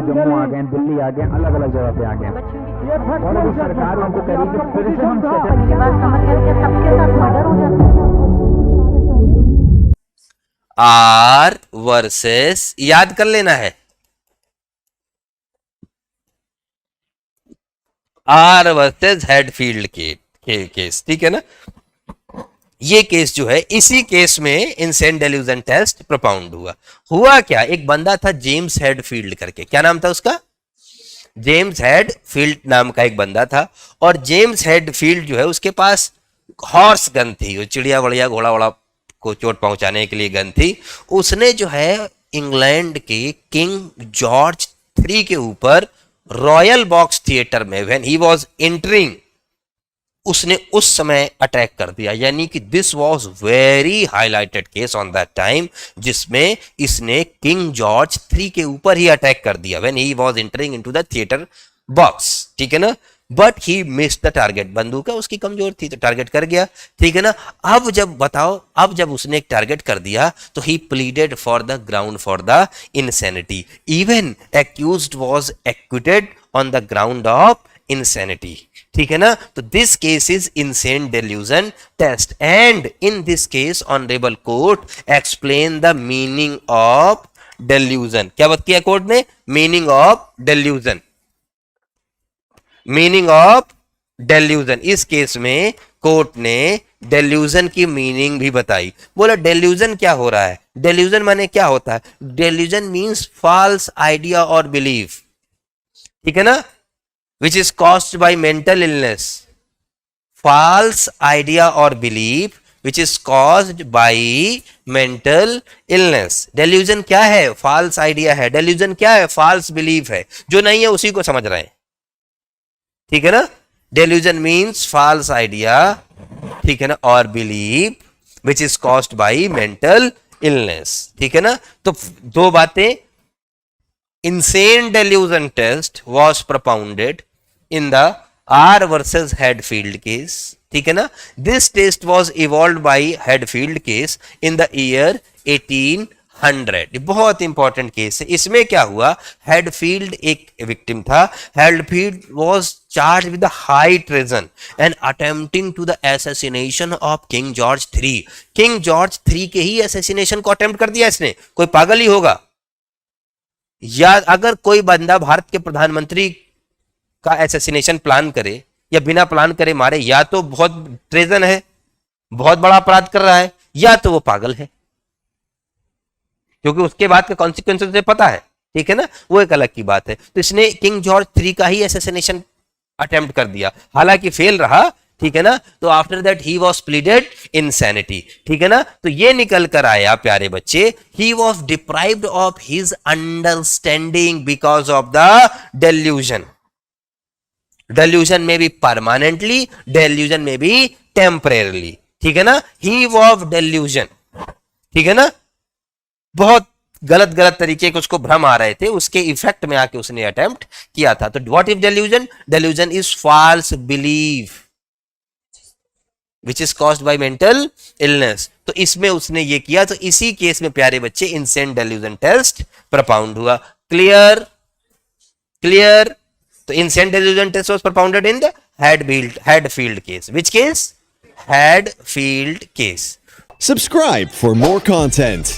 जम्मू आ गए, दिल्ली आ गए, अलग अलग जगह पे आ गए, और अभी सरकार उनको कह रही है कि फिर से हम मेरी बात समझ गए कि सबके साथ मर्डर हो जाता है। आर वर्सेस, याद कर लेना है, आर वर्सेस हेडफील्ड केस, ठीक है ना। ये केस जो है, इसी केस में इंसेंट डेल्यूजन टेस्ट प्रोपाउंड हुआ क्या, एक बंदा था जेम्स हेडफील्ड करके, क्या नाम था उसका, जेम्स हेडफील्ड नाम का एक बंदा था, और जेम्स हेडफील्ड जो है उसके पास हॉर्स गन थी, वो चिड़िया वड़िया घोड़ा वड़ा को चोट पहुंचाने के लिए गन थी। उसने जो है इंग्लैंड के किंग जॉर्ज 3 के ऊपर रॉयल बॉक्स थिएटर में व्हेन ही वाज एंटरिंग, उसने उस समय अटैक कर दिया, यानी कि this was very highlighted case on that time, जिसमें इसने किंग जॉर्ज 3 के ऊपर ही अटैक कर दिया when he was entering into the theatre box, ठीक है ना। But he missed the target, बंदूक है उसकी कमजोर थी तो टारगेट कर गया, ठीक है ना। अब जब बताओ, अब जब उसने एक टारगेट कर दिया तो ही pleaded for the ground for the insanity, even accused was acquitted on the ground of insanity, ठीक है ना। तो this case is insane delusion test, and in this case honourable court explain the meaning of delusion. क्या बात किया court ने, meaning of delusion, meaning of delusion. इस case में कोर्ट ने डेल्यूजन की मीनिंग भी बताई। बोला डेल्यूजन क्या हो रहा है, डेल्यूजन माने क्या होता है, डेल्यूजन मीन्स फॉल्स आइडिया और बिलीफ, ठीक है ना, which is caused by mental illness, false idea or belief which is caused by mental illness। delusion क्या है, false idea है, delusion क्या है, false belief है, जो नहीं है उसी को समझ रहे हैं, ठीक है ना। delusion means false idea, ठीक है ना, और belief which is caused by mental illness, ठीक है ना। तो दो बातें, insane delusion test was propounded in the R versus Hadfield case, ठीक है ना। This test was evolved by Hadfield case in the year 1800। बहुत इंपॉर्टेंट केस है। इसमें क्या हुआ, हेडफील्ड एक विक्टिम था, Hatfield was charged with the high treason and attempting to the assassination of King George III। King George III के ही assassination को attempt कर दिया इसने, कोई पागल ही होगा। या अगर कोई बंदा भारत के प्रधानमंत्री का एसेसिनेशन प्लान करे या बिना प्लान करे मारे, या तो बहुत ट्रेजन है, बहुत बड़ा अपराध कर रहा है, या तो वो पागल है, क्योंकि उसके बाद का कॉन्सिक्वेंसेस उसे पता है, ठीक है ना, वो एक अलग की बात है। तो इसने किंग जॉर्ज 3 का ही एसेसिनेशन अटेम्प्ट कर दिया, हालांकि फेल रहा, ठीक है ना। तो after that he was pleaded insanity, ठीक है ना। तो ये निकल कर आया प्यारे बच्चे, he was deprived of his understanding because of the delusion. Delusion में भी परमानेंटली, डेल्यूजन में भी टेम्परेरली, ठीक है ना। ही वॉज डेल्यूजन, ठीक है ना, बहुत गलत गलत तरीके के उसको भ्रम आ रहे थे, उसके इफेक्ट में आके उसने अटेम्प्ट किया था। तो what is delusion, delusion is false belief which is caused by mental illness. तो इसमें उसने ये किया, तो इसी केस में प्यारे बच्चे इंसेंट डेल्यूजन टेस्ट propound हुआ। Clear, clear. तो insane delusion test was propounded in the Hadfield case. Which case? Hadfield case. Subscribe for more content.